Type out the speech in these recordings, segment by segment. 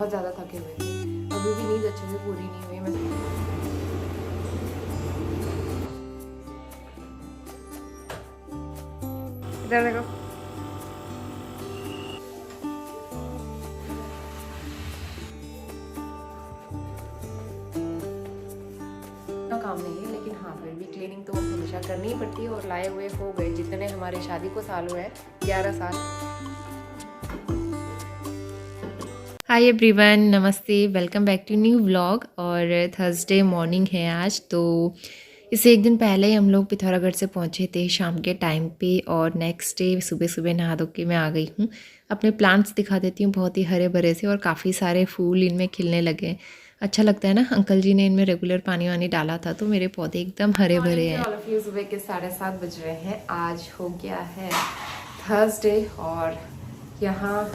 बहुत ज़्यादा थके हुए थे, अभी भी नींद अच्छे से पूरी नहीं हुई। मैं इधर देखो, काम नहीं है लेकिन हाँ फिर भी क्लीनिंग तो हमेशा करनी ही पड़ती है। और लाए हुए हो गए जितने हमारे शादी को साल हुए हैं, 11 साल। हाय एवरीवन, नमस्ते, welcome back to new vlog. और थर्सडे मॉर्निंग है आज, तो इससे एक दिन पहले ही हम लोग पिथौरागढ़ से पहुंचे थे शाम के टाइम पे। और नेक्स्ट डे सुबह सुबह नहा धो के मैं आ गई हूँ। अपने प्लांट्स दिखा देती हूँ, बहुत ही हरे भरे से और काफ़ी सारे फूल इनमें खिलने लगे। अच्छा लगता है ना। अंकल जी ने इनमें रेगुलर पानी वानी डाला था, तो मेरे पौधे एकदम हरे भरे हैं। ऑल ऑफ यू, सुबह के 7:30 बज रहे हैं। आज हो गया है थर्सडे और यहाँ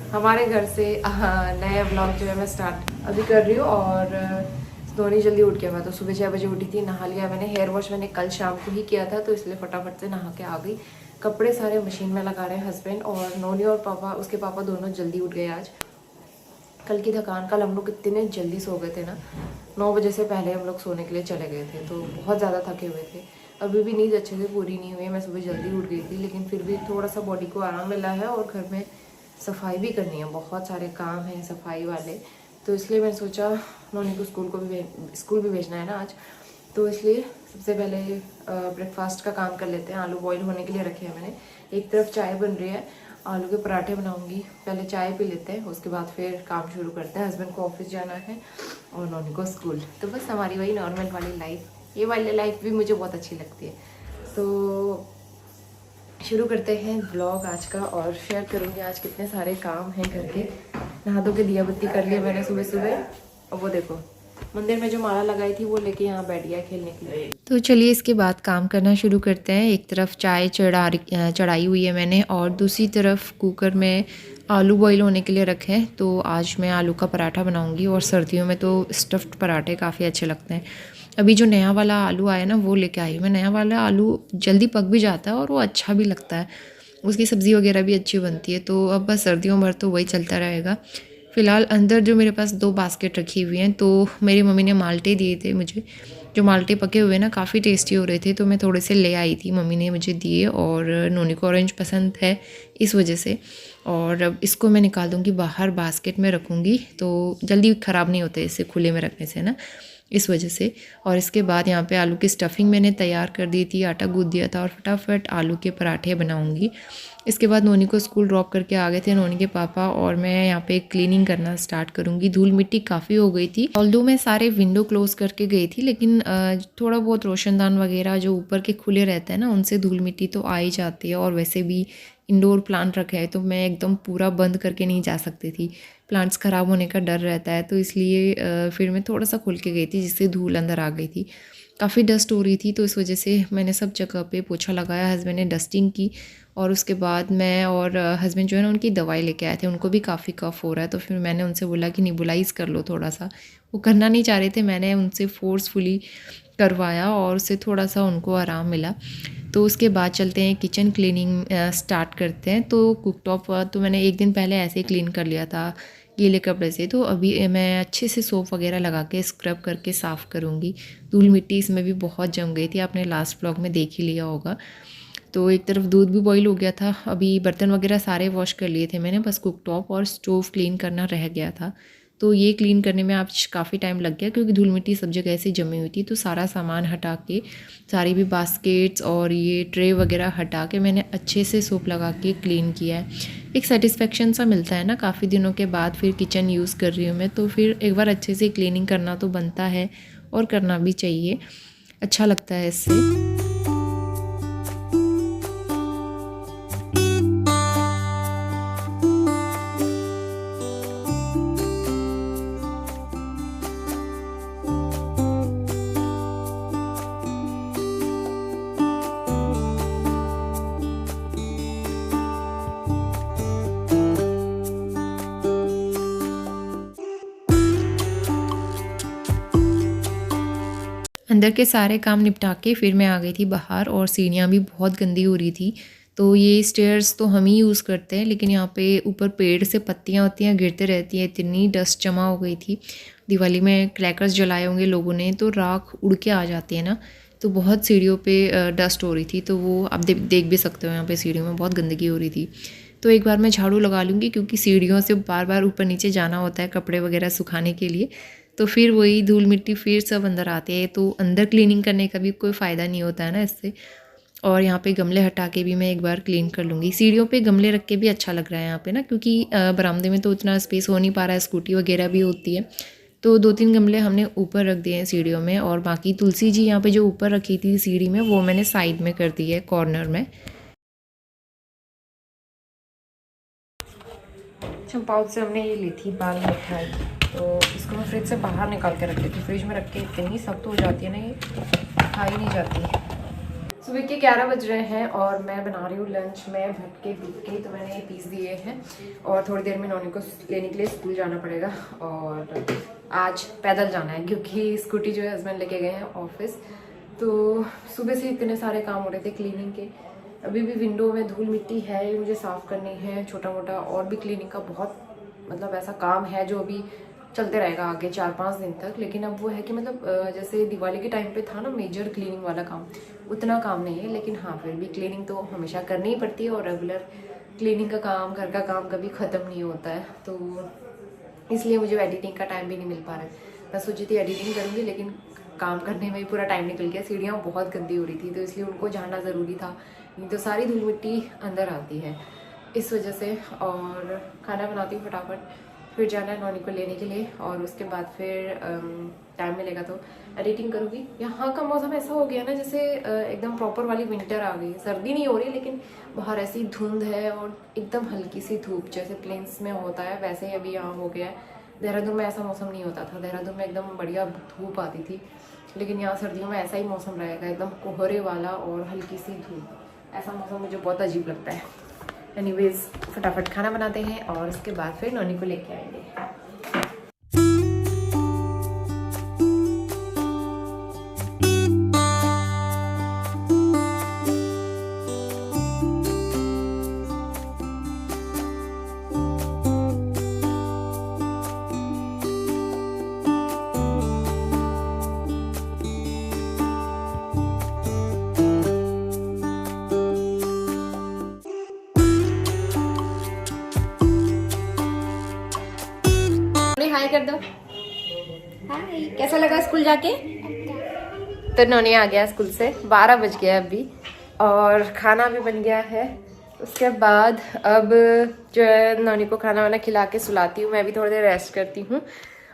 हमारे घर से नया व्लॉग जो है मैं स्टार्ट अभी कर रही हूँ। और सोनी जल्दी उठ गया, मैं तो सुबह 6 बजे उठी थी, नहा लिया मैंने। हेयर वॉश मैंने कल शाम को ही किया था, तो इसलिए फटाफट से नहा के आ गई। कपड़े सारे मशीन में लगा रहे हैं हस्बैंड, और नोनी और पापा, उसके पापा दोनों जल्दी उठ गए आज। कल की थकान, कल हम लोग इतने जल्दी सो गए थे ना, 9 बजे से पहले हम लोग सोने के लिए चले गए थे, तो बहुत ज़्यादा थके हुए थे। अभी भी नींद अच्छे से पूरी नहीं हुई। मैं सुबह जल्दी उठ गई थी, लेकिन फिर भी थोड़ा सा बॉडी को आराम मिला है। और घर में सफाई भी करनी है, बहुत सारे काम हैं सफाई वाले, तो इसलिए मैंने सोचा नोनी को स्कूल भी भेजना है ना आज, तो इसलिए सबसे पहले ब्रेकफास्ट का काम कर लेते हैं। आलू बॉईल होने के लिए रखे हैं मैंने। एक तरफ चाय बन रही है, आलू के पराठे बनाऊंगी। पहले चाय पी लेते हैं, उसके बाद फिर काम शुरू करते हैं। हस्बैंड को ऑफिस जाना है और नोनी को स्कूल। तो बस हमारी वही नॉर्मल वाली लाइफ, ये वाली लाइफ भी मुझे बहुत अच्छी लगती है। तो शुरू करते हैं ब्लॉग आज का, और शेयर करूँगी आज कितने सारे काम हैं घर के। नहा धो के दिया बत्ती कर लिया मैंने सुबह सुबह। और वो देखो, मंदिर में जो माला लगाई थी वो लेके यहाँ बैठ गया खेलने के लिए। तो चलिए इसके बाद काम करना शुरू करते हैं। एक तरफ चाय चढ़ाई हुई है मैंने, और दूसरी तरफ कुकर में आलू बॉईल होने के लिए रखे हैं। तो आज मैं आलू का पराठा बनाऊंगी, और सर्दियों में तो स्टफ्ड पराठे काफ़ी अच्छे लगते हैं। अभी जो नया वाला आलू आया ना, वो लेके आई मैं। नया वाला आलू जल्दी पक भी जाता है और वो अच्छा भी लगता है, उसकी सब्ज़ी वगैरह भी अच्छी बनती है। तो अब बस सर्दियों भर तो वही चलता रहेगा। फ़िलहाल अंदर जो मेरे पास 2 बास्केट रखी हुई हैं, तो मेरी मम्मी ने माल्टे दिए थे मुझे। जो माल्टे पके हुए ना काफ़ी टेस्टी हो रहे थे, तो मैं थोड़े से ले आई थी, मम्मी ने मुझे दिए। और नोनी को ऑरेंज पसंद है इस वजह से। और अब इसको मैं निकाल दूँगी बाहर, बास्केट में रखूँगी, तो जल्दी ख़राब नहीं होते इससे खुले में रखने से ना, इस वजह से। और इसके बाद यहाँ पे आलू की स्टफिंग मैंने तैयार कर दी थी, आटा गूँथ दिया था, और फटाफट आलू के पराठे बनाऊंगी। इसके बाद नोनी को स्कूल ड्रॉप करके आ गए थे नोनी के पापा, और मैं यहाँ पे क्लीनिंग करना स्टार्ट करूँगी। धूल मिट्टी काफ़ी हो गई थी। ऑल्दो मैं सारे विंडो क्लोज करके गई थी, लेकिन थोड़ा बहुत रोशनदान वगैरह जो ऊपर के खुले रहते हैं ना, उनसे धूल मिट्टी तो आ ही जाती है। और वैसे भी इंडोर प्लांट रखे हैं, तो मैं एकदम पूरा बंद करके नहीं जा सकती थी, प्लांट्स ख़राब होने का डर रहता है। तो इसलिए फिर मैं थोड़ा सा खुल के गई थी, जिससे धूल अंदर आ गई थी। काफ़ी डस्ट हो रही थी, तो इस वजह से मैंने सब जगह पे पोछा लगाया। हस्बैंड ने डस्टिंग की, और उसके बाद मैं और हस्बैंड जो है ना, उनकी दवाई लेके आए थे। उनको भी काफ़ी कफ़ हो रहा है, तो फिर मैंने उनसे बोला कि निबुलाइज़ कर लो थोड़ा सा। वो करना नहीं चाह रहे थे, मैंने उनसे फोर्सफुली करवाया, और उससे थोड़ा सा उनको आराम मिला। तो उसके बाद चलते हैं किचन क्लीनिंग स्टार्ट करते हैं। तो कुकटॉप तो मैंने एक दिन पहले ऐसे ही क्लीन कर लिया था गीले कपड़े से, तो अभी मैं अच्छे से सोप वगैरह लगा के स्क्रब करके साफ़ करूँगी। धूल मिट्टी इसमें भी बहुत जम गई थी, आपने लास्ट व्लॉग में देख ही लिया होगा। तो एक तरफ दूध भी बॉईल हो गया था, अभी बर्तन वगैरह सारे वॉश कर लिए थे मैंने, बस कुकटॉप और स्टोव क्लीन करना रह गया था। तो ये क्लीन करने में आज काफ़ी टाइम लग गया, क्योंकि धूल मिट्टी सब जगह ऐसे जमी हुई थी। तो सारा सामान हटा के, सारी भी बास्केट्स और ये ट्रे वगैरह हटा के मैंने अच्छे से सोप लगा के क्लीन किया है। एक सेटिस्फेक्शन सा मिलता है ना, काफ़ी दिनों के बाद फिर किचन यूज़ कर रही हूँ मैं, तो फिर एक बार अच्छे से क्लीनिंग करना तो बनता है, और करना भी चाहिए, अच्छा लगता है इससे। अंदर के सारे काम निपटा के फिर मैं आ गई थी बाहर, और सीढ़ियाँ भी बहुत गंदी हो रही थी, तो ये स्टेयर्स तो हम ही यूज़ करते हैं, लेकिन यहाँ पे ऊपर पेड़ से पत्तियाँ वत्तियाँ गिरते रहती है, इतनी डस्ट जमा हो गई थी। दिवाली में क्रैकर्स जलाए होंगे लोगों ने, तो राख उड़ के आ जाती है ना, तो बहुत सीढ़ियों पे डस्ट हो रही थी। तो वो आप देख भी सकते हो, यहाँ पे सीढ़ियों में बहुत गंदगी हो रही थी। तो एक बार मैं झाड़ू लगा लूँगी, क्योंकि सीढ़ियों से बार बार ऊपर नीचे जाना होता है कपड़े वगैरह सुखाने के लिए, तो फिर वही धूल मिट्टी फिर सब अंदर आते हैं, तो अंदर क्लीनिंग करने का भी कोई फ़ायदा नहीं होता है ना इससे। और यहाँ पे गमले हटा के भी मैं एक बार क्लीन कर लूँगी। सीढ़ियों पे गमले रख के भी अच्छा लग रहा है यहाँ पे ना, क्योंकि बरामदे में तो उतना स्पेस हो नहीं पा रहा है, स्कूटी वगैरह भी होती है। तो 2-3 गमले हमने ऊपर रख दिए हैं सीढ़ियों में, और बाकी तुलसी जी यहाँ पे जो ऊपर रखी थी सीढ़ी में, वो मैंने साइड में कर दी है कॉर्नर में। चंपावत से हमने ये ली थी बाल मिठाई, तो इसको मैं फ्रिज से बाहर निकाल के रख लेती हूँ। फ्रिज में रख के इतनी सख्त हो जाती है ना, ये खाई नहीं जाती। सुबह के 11 बज रहे हैं और मैं बना रही हूँ लंच में भटके भुटके। तो मैंने ये पीस दिए हैं और थोड़ी देर में नौनी को लेने के लिए स्कूल जाना पड़ेगा, और आज पैदल जाना है क्योंकि स्कूटी जो है हस्बैंड लेके गए हैं ऑफिस। तो सुबह से इतने सारे काम हो रहे थे क्लीनिंग के। अभी भी विंडो में धूल मिट्टी है, मुझे साफ़ करनी है छोटा मोटा, और भी क्लीनिंग का बहुत मतलब ऐसा काम है जो अभी चलते रहेगा आगे 4-5 दिन तक। लेकिन अब वो है कि मतलब जैसे दिवाली के टाइम पे था ना मेजर क्लीनिंग वाला काम, उतना काम नहीं है। लेकिन हाँ, फिर भी क्लीनिंग तो हमेशा करनी ही पड़ती है, और रेगुलर क्लीनिंग का काम, घर का काम कभी ख़त्म नहीं होता है। तो इसलिए मुझे एडिटिंग का टाइम भी नहीं मिल पा रहा है। मैं सोची थी एडिटिंग करूँगी, लेकिन काम करने में ही पूरा टाइम निकल गया। सीढ़ियाँ बहुत गंदी हो रही थी, तो इसलिए उनको झाड़ना ज़रूरी था, नहीं तो सारी धूल मिट्टी अंदर आती है इस वजह से। और खाना बनाती हूँ फटाफट, फिर जाना है नौनी को लेने के लिए, और उसके बाद फिर टाइम मिलेगा तो एडिटिंग करूँगी। यहाँ का मौसम ऐसा हो गया ना जैसे एकदम प्रॉपर वाली विंटर आ गई। सर्दी नहीं हो रही, लेकिन बाहर ऐसी धुंध है और एकदम हल्की सी धूप, जैसे प्लेन्स में होता है वैसे ही अभी यहाँ हो गया है। देहरादून में ऐसा मौसम नहीं होता था, देहरादून में एकदम बढ़िया धूप आती थी, लेकिन यहाँ सर्दियों में ऐसा ही मौसम रहेगा, एकदम कोहरे वाला और हल्की सी धूप। ऐसा मौसम मुझे बहुत अजीब लगता है। एनीवेज, फटाफट खाना बनाते हैं और उसके बाद फिर नौनी को लेके आएंगे। हाय कर दो, हाय। कैसा लगा स्कूल जाके? तो नौनी आ गया स्कूल से, 12 बज गया अभी, और खाना भी बन गया है। उसके बाद अब जो है नौनी को खाना वाना खिला के सुलाती हूँ, मैं भी थोड़ी देर रेस्ट करती हूँ,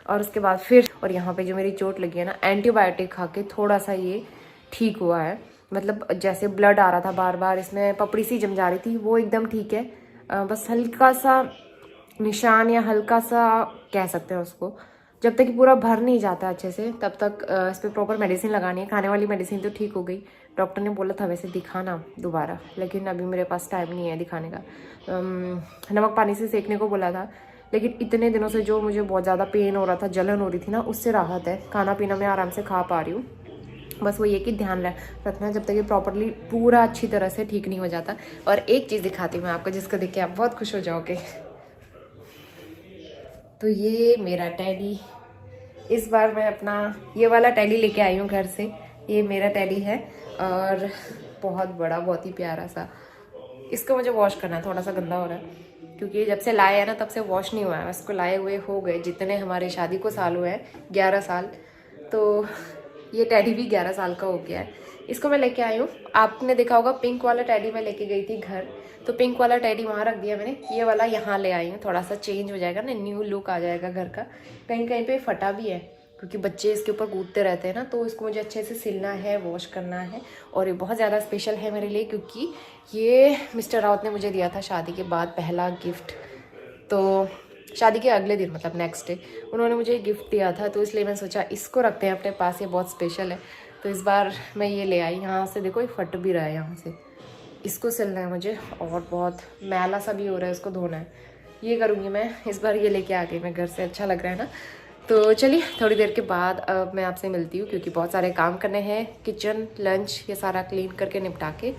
और उसके बाद फिर। और यहाँ पे जो मेरी चोट लगी है ना, एंटीबायोटिक खा के थोड़ा सा ये ठीक हुआ है। मतलब जैसे ब्लड आ रहा था बार बार, इसमें पपड़ी सी जम जा रही थी, वो एकदम ठीक है। बस हल्का सा निशान या हल्का सा कह सकते हैं उसको, जब तक कि पूरा भर नहीं जाता अच्छे से तब तक इस पर प्रॉपर मेडिसिन लगानी है। खाने वाली मेडिसिन तो ठीक हो गई, डॉक्टर ने बोला था वैसे दिखाना दोबारा, लेकिन अभी मेरे पास टाइम नहीं है दिखाने का। नमक पानी से सेकने को बोला था, लेकिन इतने दिनों से जो मुझे बहुत ज़्यादा पेन हो रहा था, जलन हो रही थी ना, उससे राहत है। खाना पीना मैं आराम से खा पा रही हूँ, बस वो ये कि ध्यान रखना जब तक ये प्रॉपरली पूरा अच्छी तरह से ठीक नहीं हो जाता। और एक चीज़ दिखाती हूँ मैं आपको, जिसको देख के आप बहुत खुश हो जाओगे। तो ये मेरा टैडी, इस बार मैं अपना ये वाला टैडी लेके आई हूँ घर से। ये मेरा टैडी है और बहुत बड़ा, बहुत ही प्यारा सा। इसको मुझे वॉश करना है, थोड़ा सा गंदा हो रहा है क्योंकि जब से लाया है ना तब से वॉश नहीं हुआ है। इसको लाए हुए हो गए जितने हमारे शादी को साल हुए हैं, 11 साल। तो ये टैडी भी 11 साल का हो गया है। इसको मैं लेके आई हूँ। आपने देखा होगा पिंक वाला टैडी मैं लेके गई थी घर, तो पिंक वाला टैडी वहाँ रख दिया मैंने, ये वाला यहाँ ले आई हूँ। थोड़ा सा चेंज हो जाएगा ना, न्यू लुक आ जाएगा घर का। कहीं कहीं पे फटा भी है क्योंकि बच्चे इसके ऊपर कूदते रहते हैं ना, तो इसको मुझे अच्छे से सिलना है, वॉश करना है। और ये बहुत ज़्यादा स्पेशल है मेरे लिए क्योंकि ये मिस्टर रावत ने मुझे दिया था शादी के बाद पहला गिफ्ट। तो शादी के अगले दिन मतलब नेक्स्ट डे उन्होंने मुझे गिफ्ट दिया था, तो इसलिए मैं सोचा इसको रखते हैं अपने पास, ये बहुत स्पेशल है। तो इस बार मैं ये ले आई। यहाँ से देखो ये फट भी रहा है यहाँ से, इसको सिलना है मुझे, और बहुत मैला सा भी हो रहा है, इसको धोना है। ये करूँगी मैं इस बार। ये लेके आ गई मैं घर से, अच्छा लग रहा है ना। तो चलिए थोड़ी देर के बाद अब मैं आपसे मिलती हूँ क्योंकि बहुत सारे काम करने हैं। किचन, लंच, ये सारा क्लीन करके निपटा के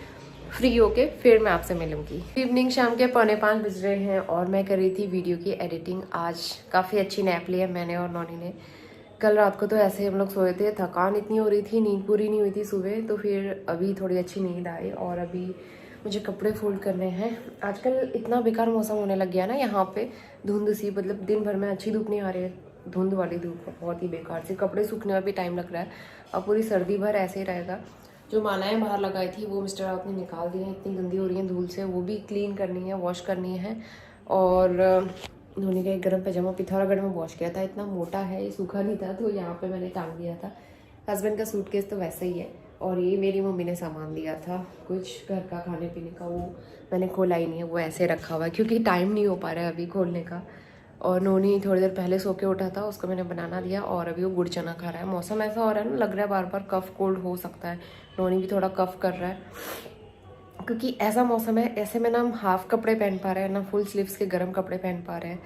फ्री होके फिर मैं आपसे मिलूंगी। इवनिंग शाम के 4:45 बज रहे हैं और मैं कर रही थी वीडियो की एडिटिंग। आज काफ़ी अच्छी नैप ली है मैंने और नौनी ने। कल रात को तो ऐसे ही हम लोग सोए थे, थकान इतनी हो रही थी, नींद पूरी नहीं हुई थी सुबह, तो फिर अभी थोड़ी अच्छी नींद आई और अभी मुझे कपड़े फोल्ड करने हैं। आजकल इतना बेकार मौसम होने लग गया ना यहाँ पे, धुंध सी, मतलब दिन भर में अच्छी धूप नहीं आ रही है, धुंध वाली धूप बहुत ही बेकार से। कपड़े सूखने में भी टाइम लग रहा है और पूरी सर्दी भर ऐसे ही रहेगा। जो मालाएं बाहर लगाई थी वो मिस्टर राउत ने निकाल दी हैं, इतनी गंदी हो रही हैं धूल से, वो भी क्लीन करनी है, वॉश करनी है। और धोने का एक गर्म पैजामा पिथौरागढ़ में वॉश किया था, इतना मोटा है, ये सूखा नहीं था तो यहाँ पे मैंने टांग दिया था। हस्बैंड का सूटकेस तो वैसे ही है और ये मेरी मम्मी ने सामान दिया था कुछ घर का खाने पीने का, वो मैंने खोला ही नहीं है, वो ऐसे रखा हुआ है क्योंकि टाइम नहीं हो पा रहा है अभी खोलने का। और नोनी थोड़ी देर पहले सो के उठा था, उसको मैंने बनाना दिया और अभी वो गुड़ चना खा रहा है। मौसम ऐसा हो रहा है ना, लग रहा है बार बार कफ कोल्ड हो सकता है, नोनी भी थोड़ा कफ कर रहा है क्योंकि ऐसा मौसम है। ऐसे में ना हम हाफ कपड़े पहन पा रहे हैं ना फुल स्लीव्स के गर्म कपड़े पहन पा रहे हैं।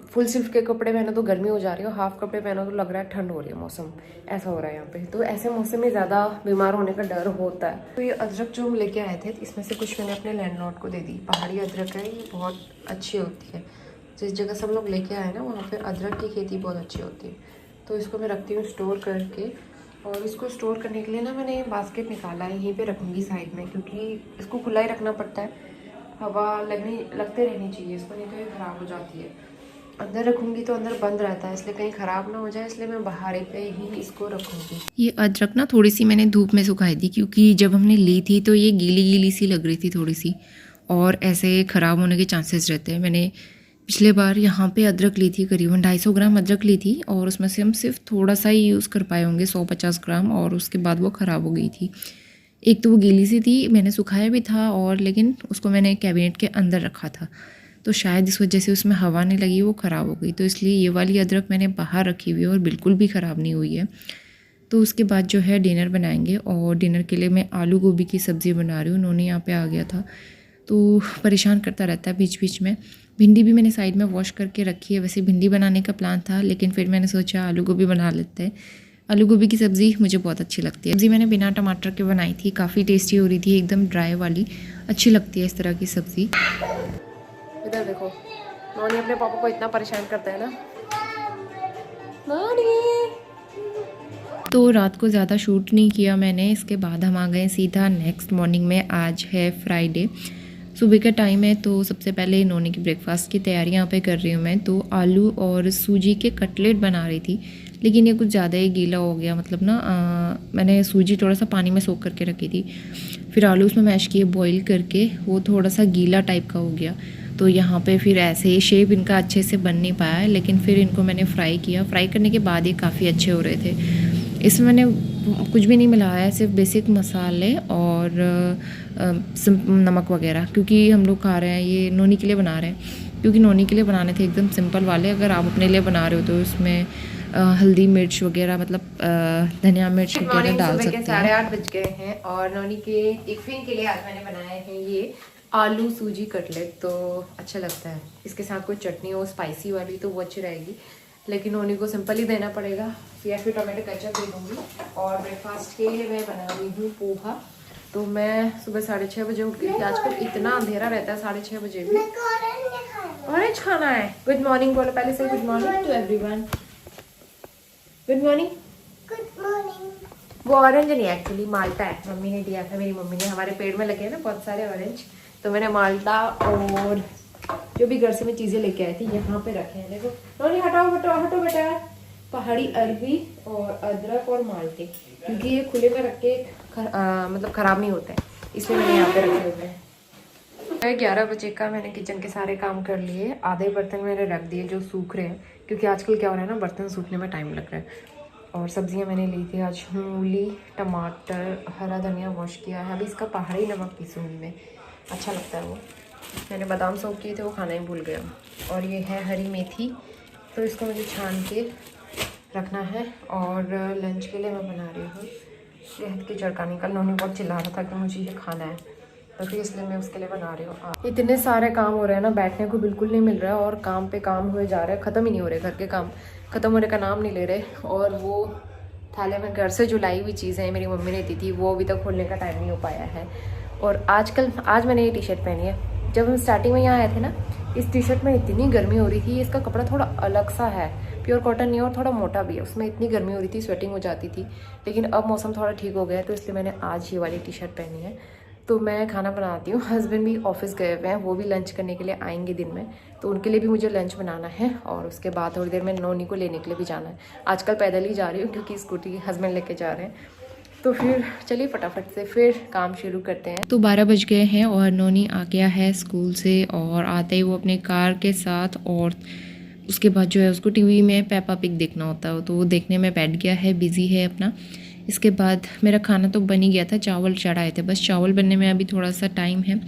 फुल स्लीव के कपड़े पहनो तो गर्मी हो जा रही है, हाफ कपड़े पहनो तो लग रहा है ठंड हो रही है, मौसम ऐसा हो रहा है यहाँ पे। तो ऐसे मौसम में ज़्यादा बीमार होने का डर होता है। तो ये अदरक जो हम लेके आए थे इसमें से कुछ मैंने अपने लैंडलॉर्ड को दे दी। पहाड़ी अदरक है, ये बहुत अच्छी होती है। जिस जगह सब लोग लेके आए ना वहाँ पे अदरक की खेती बहुत अच्छी होती है। तो इसको मैं रखती हूँ स्टोर करके, और इसको स्टोर करने के लिए ना मैंने बास्केट निकाला है, यहीं पे रखूँगी साइड में, क्योंकि इसको खुला ही रखना पड़ता है, हवा लगते रहनी चाहिए इसको, नहीं तो ये ख़राब हो जाती है। अंदर रखूँगी तो अंदर बंद रहता है, इसलिए कहीं ख़राब ना हो जाए, इसलिए मैं बाहर पे ही इसको रखूँगी। ये अदरक ना थोड़ी सी मैंने धूप में सुखाई थी क्योंकि जब हमने ली थी तो ये गीली गीली सी लग रही थी थोड़ी सी, और ऐसे ख़राब होने के चांसेस रहते हैं। मैंने पिछले बार यहाँ पे अदरक ली थी, करीबन 250 ग्राम अदरक ली थी और उसमें से हम सिर्फ थोड़ा सा ही यूज़ कर पाए होंगे, 150 ग्राम, और उसके बाद वो ख़राब हो गई थी। एक तो वो गीली सी थी, मैंने सुखाया भी था, और लेकिन उसको मैंने कैबिनेट के अंदर रखा था तो शायद इस वजह से उसमें हवा नहीं लगी, वो ख़राब हो गई। तो इसलिए ये वाली अदरक मैंने बाहर रखी हुई है और बिल्कुल भी ख़राब नहीं हुई है। तो उसके बाद जो है डिनर बनाएंगे, और डिनर के लिए मैं आलू गोभी की सब्ज़ी बना रही हूँ। नोनी यहाँ पे आ गया था तो परेशान करता रहता है बीच बीच में। भिंडी भी मैंने साइड में वॉश करके रखी है, वैसे भिंडी बनाने का प्लान था लेकिन फिर मैंने सोचा आलू गोभी बना लेते हैं। आलू गोभी की सब्ज़ी मुझे बहुत अच्छी लगती है। सब्ज़ी मैंने बिना टमाटर के बनाई थी, काफ़ी टेस्टी हो रही थी, एकदम ड्राई वाली, अच्छी लगती है इस तरह की सब्ज़ी। इधर देखो, नोनी अपने पापा को इतना परेशान करता है ना। नोनी तो रात को ज़्यादा शूट नहीं किया मैंने, इसके बाद हम आ गए सीधा नेक्स्ट मॉर्निंग में। आज है फ्राइडे, सुबह का टाइम है, तो सबसे पहले नोनी की ब्रेकफास्ट की तैयारी यहाँ पे कर रही हूँ मैं। तो आलू और सूजी के कटलेट बना रही थी, लेकिन ये कुछ ज़्यादा ही गीला हो गया, मतलब ना मैंने सूजी थोड़ा सा पानी में सोख करके रखी थी, फिर आलू उसमें मैश किए बॉईल करके, वो थोड़ा सा गीला टाइप का हो गया। तो यहाँ पे फिर ऐसे ही शेप इनका अच्छे से बन नहीं पाया है, लेकिन फिर इनको मैंने फ्राई किया। फ्राई करने के बाद ये काफ़ी अच्छे हो रहे थे। इसमें मैंने कुछ भी नहीं मिलाया है, सिर्फ बेसिक मसाले और नमक वगैरह, क्योंकि हम लोग खा रहे हैं, ये नोनी के लिए बना रहे हैं, क्योंकि नोनी के लिए बनाने थे एकदम सिंपल वाले। अगर आप अपने लिए बना रहे हो तो उसमें हल्दी मिर्च वगैरह, मतलब धनिया मिर्च वगैरह डाल सकते हैं। 8:30 बज गए हैं और नोनी के टिफिन के लिए आज मैंने बनाए हैं ये आलू सूजी कटलेट। तो अच्छा लगता है, इसके साथ कोई चटनी हो स्पाइसी वाली तो वो अच्छी रहेगी, लेकिन नोनी को सिंपल ही देना पड़ेगा, या फिर टोमेटो केचप दे दूँगी। और ब्रेकफास्ट के लिए मैं बना रही हूँ पोहा। तो मैं सुबह 6:30 बजे उठ गई थी। आजकल इतना अंधेरा रहता है 6:30 बजे भी। ऑरेंज खाना है। गुड मॉर्निंग बोलो पहले से, good morning to everyone. Good morning. Good morning. वो ऑरेंज नहीं एक्चुअली माल्टा है, मम्मी ने दिया था, मेरी मम्मी ने, हमारे पेड़ में लगे हैं ना बहुत सारे ऑरेंज, तो मैंने माल्टा और जो भी घर से मैं चीज़ें लेके आई थी यहाँ पे रखे हैं। देखो नोनी हटाओ हटाओ हटो बेटा, पहाड़ी अरबी और अदरक और माल्टे, क्योंकि ये खुले में रख के मतलब ख़राब नहीं होता है, इसलिए मैंने यहाँ पे रखे हुए हैं। 11 बजे का मैंने किचन के सारे काम कर लिए। आधे बर्तन मैंने रख दिए जो सूख रहे हैं, क्योंकि आजकल क्या हो रहा है ना, बर्तन सूखने में टाइम लग रहा है। और सब्जियां मैंने ली थी आज, मूली, टमाटर, हरा धनिया वॉश किया है। अभी इसका पहाड़ी नमक पीसूँगी मैं, अच्छा लगता है वो। मैंने बादाम सोख किए थे, वो खाना ही भूल गया। और ये है हरी मेथी, तो इसको मुझे छान के रखना है। और लंच के लिए मैं बना रही हूँ शहद की चरकानी। कल नोनी बहुत चिल्ला रहा था कि मुझे ये खाना है, तो फिर इसलिए मैं उसके लिए बना रही हूँ। इतने सारे काम हो रहे हैं ना, बैठने को बिल्कुल नहीं मिल रहा है, और काम पे काम हुए जा रहे हैं, ख़त्म ही नहीं हो रहे, घर के काम ख़त्म होने का नाम नहीं ले रहे। और वो थाले में घर से जो लाई हुई चीज़ें मेरी मम्मी ने दी थी वो अभी तक खोलने का टाइम नहीं हो पाया है। और आज मैंने ये टी शर्ट पहनी है। जब हम स्टार्टिंग में यहाँ आए थे ना, इस टी शर्ट में इतनी गर्मी हो रही थी। इसका कपड़ा थोड़ा अलग सा है, प्योर कॉटन नहीं है और थोड़ा मोटा भी है। उसमें इतनी गर्मी हो रही थी, स्वेटिंग हो जाती थी। लेकिन अब मौसम थोड़ा ठीक हो गया है तो इसलिए मैंने आज ये वाली टी शर्ट पहनी है। तो मैं खाना बनाती हूँ, हस्बैंड भी ऑफिस गए हुए हैं, वो भी लंच करने के लिए आएंगे दिन में, तो उनके लिए भी मुझे लंच बनाना है। और उसके बाद थोड़ी देर में नोनी को लेने के लिए भी जाना है। आजकल पैदल ही जा रही हूँ क्योंकि स्कूटी हस्बैंड लेके जा रहे हैं। तो फिर चलिए फटाफट से फिर काम शुरू करते हैं। तो 12 बज गए हैं और नोनी आ गया है स्कूल से, और आते ही वो अपने कार के साथ, और उसके बाद जो है उसको टीवी में पेपा पिग देखना होता है तो वो देखने में बैठ गया है, बिज़ी है अपना। इसके बाद मेरा खाना तो बन ही गया था, चावल चढ़ाए थे, बस चावल बनने में अभी थोड़ा सा टाइम है।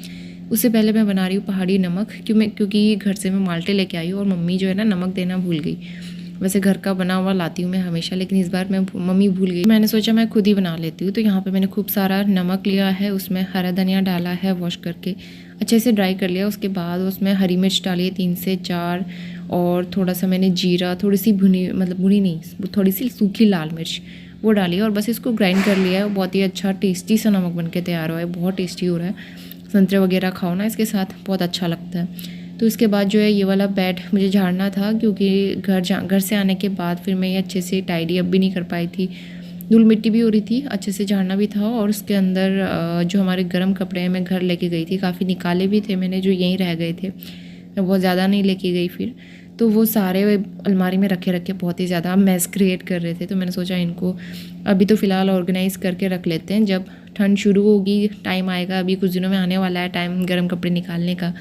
उससे पहले मैं बना रही हूँ पहाड़ी नमक, क्योंकि घर से मैं माल्टे लेके आई हूँ और मम्मी जो है ना नमक देना भूल गई। वैसे घर का बना हुआ लाती हूँ मैं हमेशा, लेकिन इस बार मम्मी भूल गई। मैंने सोचा मैं खुद ही बना लेती हूँ। तो यहाँ पे मैंने खूब सारा नमक लिया है, उसमें हरा धनिया डाला है, वॉश करके अच्छे से ड्राई कर लिया। उसके बाद उसमें हरी मिर्च डाली है 3 से 4, और थोड़ा सा मैंने जीरा, थोड़ी सी भुनी नहीं, थोड़ी सी सूखी लाल मिर्च वो डाली है, और बस इसको ग्राइंड कर लिया है। बहुत ही अच्छा टेस्टी सा नमक बन के तैयार हुआ है, बहुत टेस्टी हो रहा है। संतरे वगैरह खाओ ना इसके साथ, बहुत अच्छा लगता है। तो इसके बाद जो है ये वाला बेड मुझे झाड़ना था, क्योंकि घर से आने के बाद फिर मैं ये अच्छे से टाइडी अप भी नहीं कर पाई थी। धूल मिट्टी भी हो रही थी, अच्छे से झाड़ना भी था। और उसके अंदर जो हमारे गर्म कपड़े हैं मैं घर लेके गई थी, काफ़ी निकाले भी थे मैंने जो यहीं रह गए थे, मैं बहुत ज़्यादा नहीं लेके गई फिर। तो वो सारे अलमारी में रखे रखे बहुत ही ज़्यादा मैस क्रिएट कर रहे थे। तो मैंने सोचा इनको अभी तो फ़िलहाल ऑर्गेनाइज़ करके रख लेते हैं, जब ठंड शुरू होगी, टाइम आएगा, अभी कुछ दिनों में आने वाला है टाइम गर्म कपड़े निकालने का,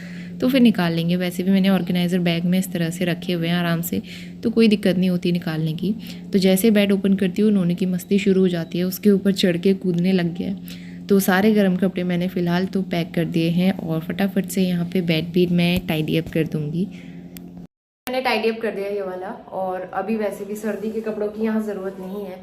तो फिर निकाल लेंगे। वैसे भी मैंने ऑर्गेनाइज़र बैग में इस तरह से रखे हुए हैं आराम से, तो कोई दिक्कत नहीं होती निकालने की। तो जैसे बेड ओपन करती हूँ नोनी की मस्ती शुरू हो जाती है, उसके ऊपर चढ़ के कूदने लग गया है। तो सारे गर्म कपड़े मैंने फ़िलहाल तो पैक कर दिए हैं, और फटाफट से यहाँ पे बेड भी मैं टाइडी अप कर दूँगी। मैंने टाइडी अप कर दिया ये वाला, और अभी वैसे भी सर्दी के कपड़ों की यहाँ ज़रूरत नहीं है,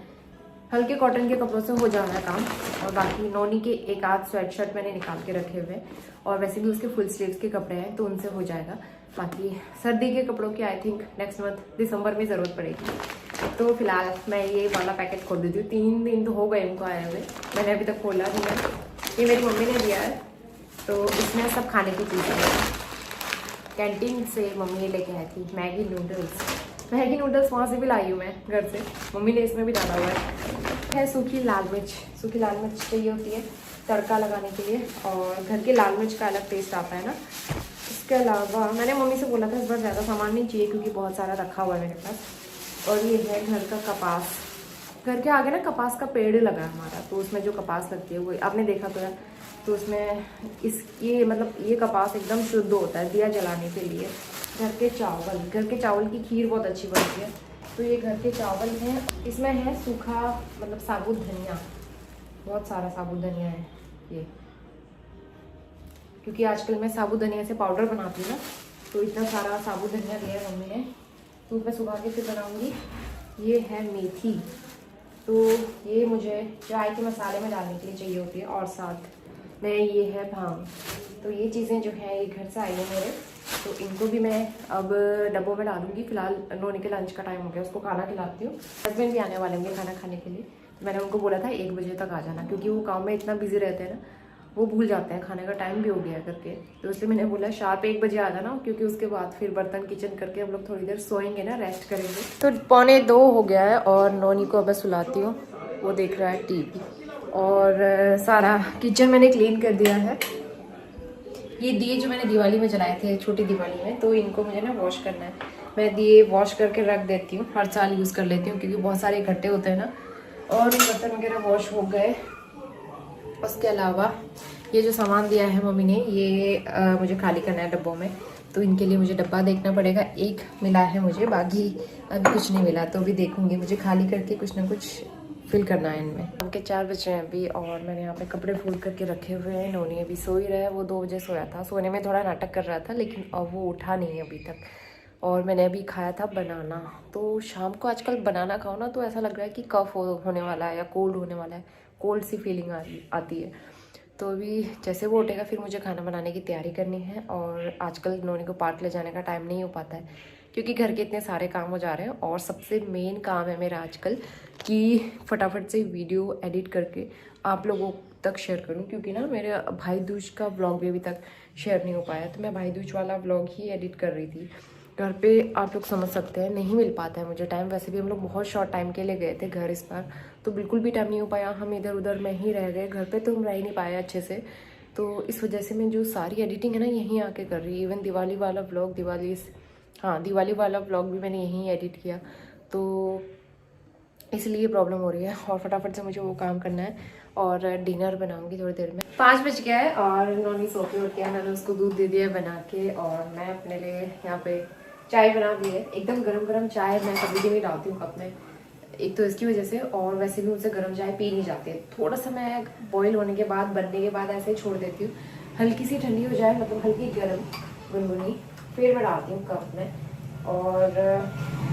हल्के कॉटन के कपड़ों से हो जाना है काम। और बाकी नोनी के एक आध स्वेट शर्ट मैंने निकाल के रखे हुए हैं, और वैसे भी उसके फुल स्लीव्स के कपड़े हैं तो उनसे हो जाएगा। बाकी सर्दी के कपड़ों की आई थिंक नेक्स्ट मंथ दिसंबर में ज़रूरत पड़ेगी। तो फिलहाल मैं ये वाला पैकेट खोल देती हूँ। 3 दिन तो हो गए इनको आए हुए, मैंने अभी तक खोला नहीं है। ये मेरी मम्मी ने दिया है, तो इसमें सब खाने की चीज़ें हैं। कैंटीन से मम्मी लेके आई थी मैगी नूडल्स वहाँ से भी लाई हूँ मैं घर से, मम्मी ने इसमें भी डाला हुआ है सूखी लाल मिर्च चाहिए होती है तड़का लगाने के लिए, और घर के लाल मिर्च का अलग टेस्ट आता है ना। इसके अलावा मैंने मम्मी से बोला था इस बार ज़्यादा सामान नहीं चाहिए क्योंकि बहुत सारा रखा हुआ है मेरे पास। और ये है घर का कपास, घर के आगे ना कपास का पेड़ लगा है हमारा, तो उसमें जो कपास लगती है वो आपने देखा तो है। तो उसमें ये कपास एकदम शुद्ध होता है दिया जलाने के लिए। घर के चावल की खीर बहुत अच्छी बनती है। तो ये घर के चावल हैं, इसमें है सूखा साबुत धनिया, बहुत सारा साबुत धनिया है ये, क्योंकि आजकल मैं साबुत धनिया से पाउडर बनाती हूँ ना, तो इतना सारा साबुत धनिया दिया है मम्मी ने, तो मैं सुबह के फिर बनाऊँगी। ये है मेथी, तो ये मुझे चाय के मसाले में डालने के लिए चाहिए होती है, और साथ में ये है भांग। तो ये चीज़ें जो हैं ये घर से आई हैं मेरे, तो इनको भी मैं अब डब्बों में डालूंगी। फिलहाल नोनी के लंच का टाइम हो गया, उसको खाना खिलाती हूँ। हस्बैंड भी आने वाले होंगे खाना खाने के लिए, तो मैंने उनको बोला था 1 बजे तक आ जाना, क्योंकि वो काम में इतना बिजी रहते हैं ना, वो भूल जाते हैं खाने का टाइम भी हो गया करके। तो इसलिए मैंने बोला शार्प 1 बजे आ जाना, क्योंकि उसके बाद फिर बर्तन किचन करके हम लोग थोड़ी देर सोएंगे ना, रेस्ट करेंगे। तो 1:45 हो गया है और नोनी को अब सुलाती हूँ, वो देख रहा है टीवी। और सारा किचन मैंने क्लीन कर दिया है। ये दिए जो मैंने दिवाली में जलाए थे, छोटी दिवाली में, तो इनको मुझे ना वॉश करना है। मैं दिए वॉश करके रख देती हूँ, हर साल यूज़ कर लेती हूँ क्योंकि बहुत सारे इकट्ठे होते हैं ना। और बर्तन वगैरह वॉश हो गए। उसके अलावा ये जो सामान दिया है मम्मी ने, ये मुझे खाली करना है डब्बों में, तो इनके लिए मुझे डब्बा देखना पड़ेगा। एक मिला है मुझे, बाकी अभी कुछ नहीं मिला, तो अभी देखूंगी, मुझे खाली करके कुछ ना कुछ फिल करना है इनमें। उनके 4 बजे हैं अभी, और मैंने यहाँ पे कपड़े फोल्ड करके रखे हुए हैं। नोनी अभी सो ही रहा है, वो 2 बजे सोया था, सोने में थोड़ा नाटक कर रहा था, लेकिन अब वो उठा नहीं है अभी तक। और मैंने अभी खाया था बनाना, तो शाम को आजकल बनाना खाओ ना तो ऐसा लग रहा है कि कफ होने वाला है या कोल्ड होने वाला है, कोल्ड सी फीलिंग आती है। तो अभी जैसे वो उठेगा फिर मुझे खाना बनाने की तैयारी करनी है। और आजकल नोनी को पार्क ले जाने का टाइम नहीं हो पाता है, क्योंकि घर के इतने सारे काम हो जा रहे हैं। और सबसे मेन काम है मेरा आजकल कि फटाफट से वीडियो एडिट करके आप लोगों तक शेयर करूं, क्योंकि ना मेरे भाई दूज का व्लॉग भी अभी तक शेयर नहीं हो पाया। तो मैं भाई दूज वाला व्लॉग ही एडिट कर रही थी घर पे। आप लोग समझ सकते हैं, नहीं मिल पाता है मुझे टाइम। वैसे भी हम लोग बहुत शॉर्ट टाइम के लिए गए थे घर इस बार, तो बिल्कुल भी टाइम नहीं हो पाया। हम इधर उधर में ही रह गए, घर पे तो हम रह ही नहीं पाए अच्छे से। तो इस वजह से मैं जो सारी एडिटिंग है ना यहीं आके कर रही। इवन दिवाली वाला व्लॉग, दिवाली वाला व्लॉग भी मैंने यहीं एडिट किया, तो इसलिए प्रॉब्लम हो रही है। और फटाफट से मुझे वो काम करना है और डिनर बनाऊंगी थोड़ी देर में। 5 बज गया है और नॉनी सो के उठ गया। मैंने उसको दूध दे दिया बना के, और मैं अपने लिए यहाँ पे चाय बना दी है। एकदम गरम गरम चाय मैं कभी भी नहीं डालती हूँ कप में, एक तो इसकी वजह से, और वैसे भी मुझसे गर्म चाय पी नहीं जाती है। थोड़ा सा मैं बॉईल होने के बाद, बनने के बाद ऐसे ही छोड़ देती हूँ, हल्की सी ठंडी हो जाए, मतलब हल्की गर्म गुनगुनी, फिर मैं डालती हूँ कप में। और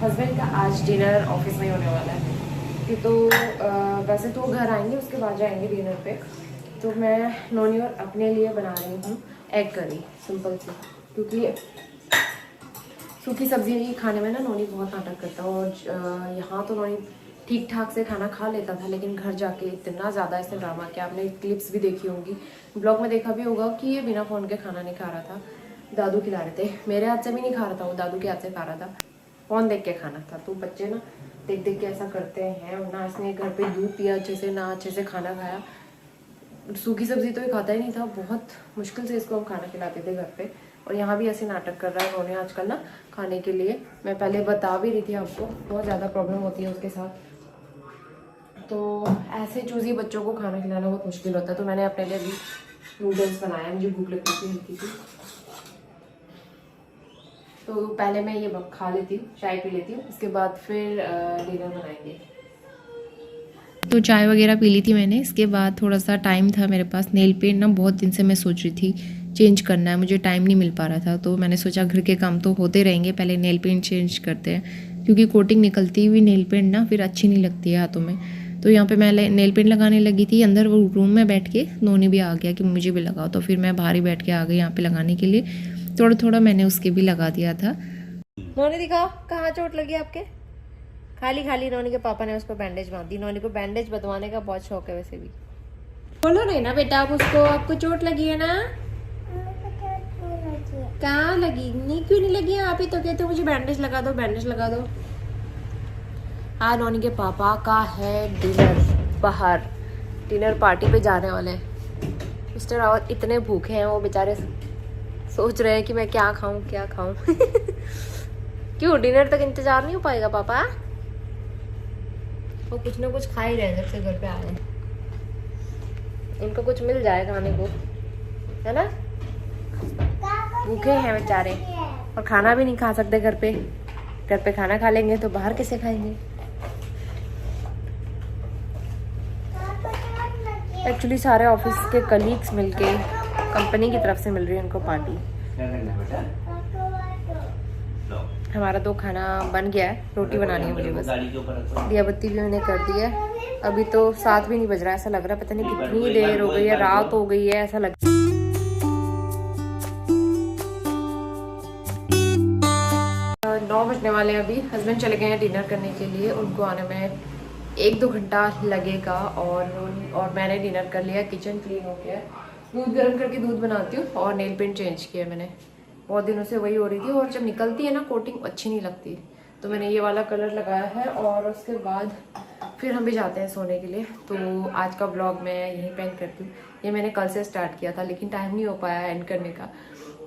हस्बैंड का आज डिनर ऑफिस में ही होने वाला है कि तो वैसे तो घर आएंगे उसके बाद जाएंगे डिनर पे। तो मैं नोनी और अपने लिए बना रही हूँ एग करी, सिंपल सी, क्योंकि सूखी सब्जी खाने में ना नोनी बहुत नाटक करता है। और यहाँ तो नोनी ठीक ठाक से खाना खा लेता था, लेकिन घर जाके इतना ज़्यादा ऐसे ड्रामा किया। आपने क्लिप्स भी देखी होंगी, ब्लॉग में देखा भी होगा कि ये बिना फ़ोन के खाना नहीं खा रहा था, दादू खिला रहे थे। मेरे हाथ से भी नहीं खा रहा था, वो दादू के हाथ से खा रहा था, फ़ोन देख के खाना था। तो बच्चे ना देख देख के ऐसा करते हैं। ना इसने घर पे दूध पिया अच्छे से, ना अच्छे से खाना खाया। सूखी सब्जी तो ये खाता ही नहीं था, बहुत मुश्किल से इसको हम खाना खिलाते थे घर पे। और यहाँ भी ऐसे नाटक कर रहा है उन्होंने आजकल ना खाने के लिए। मैं पहले बता भी रही थी आपको, बहुत ज़्यादा प्रॉब्लम होती है उसके साथ। तो ऐसे चूज़ी बच्चों को खाना खिलाना बहुत मुश्किल होता है। तो मैंने अपने लिए भी नूडल्स बनाया, मुझे भूख लगी थी हल्की सी। तो पहले मैं ये खा लेती हूँ, चाय पी लेती हूँ, उसके बाद फिर डिनर बनाएंगे। तो चाय वगैरह पी ली थी मैंने। इसके बाद थोड़ा सा टाइम था मेरे पास। नेल पेंट ना बहुत दिन से मैं सोच रही थी चेंज करना है, मुझे टाइम नहीं मिल पा रहा था। तो मैंने सोचा घर के काम तो होते रहेंगे, पहले नेल पेंट चेंज करते हैं, क्योंकि कोटिंग निकलती हुई नेल पेंट ना फिर अच्छी नहीं लगती है हाथों में। तो यहाँ पे मैं नेल पेंट लगाने लगी थी अंदर, वो रूम में बैठ के नोनी भी आ गया कि मुझे भी लगाओ। तो फिर मैं बाहर ही बैठ के आ गई यहाँ पे लगाने के लिए। थोड़ा थोड़ा मैंने उसके भी लगा दिया था। नोनी दिखाओ कहाँ चोट लगी आपके। खाली खाली नोनी के पापा ने उसको बैंडेज बांध दी। नोनी को बैंडेज बंधवाने का बहुत शौक है वैसे भी। बोलो नहीं ना बेटा आप उसको, आपको चोट लगी है ना। कहाँ लगी? नहीं, क्यों नहीं लगी है? आप ही तो कहते हो मुझे बैंडेज लगा दो, बैंडेज लगा दो। आज नोनी के पापा का है डिनर, बाहर डिनर पार्टी पे जाने वाले हैं। मिस्टर रावत इतने भूखे हैं, वो बेचारे सोच रहे हैं कि मैं क्या खाऊं क्या खाऊं। क्यों डिनर तक इंतजार नहीं हो पाएगा पापा? वो कुछ ना कुछ खा ही रहे जब से घर पे आ रहे हैं। उनको कुछ मिल जाए खाने को, है ना। भूखे हैं बेचारे और खाना भी नहीं खा सकते घर पे। घर पे खाना खा लेंगे तो बाहर कैसे खाएंगे। एक्चुअली सारे ऑफिस के कलीग्स मिलके कंपनी की तरफ से मिल रही है उनको पार्टी। हमारा तो खाना बन गया है, रोटी बनानी है मुझे बस। दिया बत्ती भी मैंने कर दी है। अभी तो 7 भी नहीं बज रहा है, ऐसा लग रहा है पता नहीं कितनी देर हो गई है, रात हो गई है ऐसा लग। 9 बजने वाले हैं अभी। हस्बैंड चले गए हैं डिनर करने के लिए, उनको आने में 1-2 घंटा लगेगा। और मैंने डिनर कर लिया, किचन क्लीन हो गया, दूध गर्म करके दूध बनाती हूँ, और नेल पेंट चेंज किया मैंने। बहुत दिनों से वही हो रही थी, और जब निकलती है ना कोटिंग अच्छी नहीं लगती, तो मैंने ये वाला कलर लगाया है। और उसके बाद फिर हम भी जाते हैं सोने के लिए। तो आज का ब्लॉग मैं यहीं पे एंड करती हूँ। ये मैंने कल से स्टार्ट किया था, लेकिन टाइम नहीं हो पाया एंड करने का।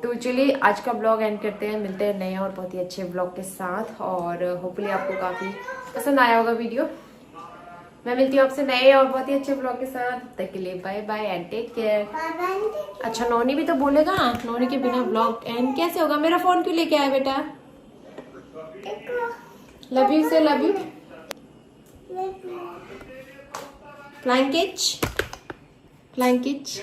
तो चलिए आज का ब्लॉग एंड करते हैं, मिलते हैं नए और बहुत ही अच्छे ब्लॉग के साथ। और होपफुली आपको काफ़ी पसंद आया होगा वीडियो। मैं मिलती हूँ आपसे नए और बहुत ही अच्छे ब्लॉग के साथ। तब तक के लिए bye bye and take care. अच्छा नोनी भी तो बोलेगा, नोनी के बिना ब्लॉग एंड कैसे होगा? मेरा फोन क्यों लेके आया बेटा? लव यू से लव यू। फ्लाइंग किच, फ्लाइंग किच।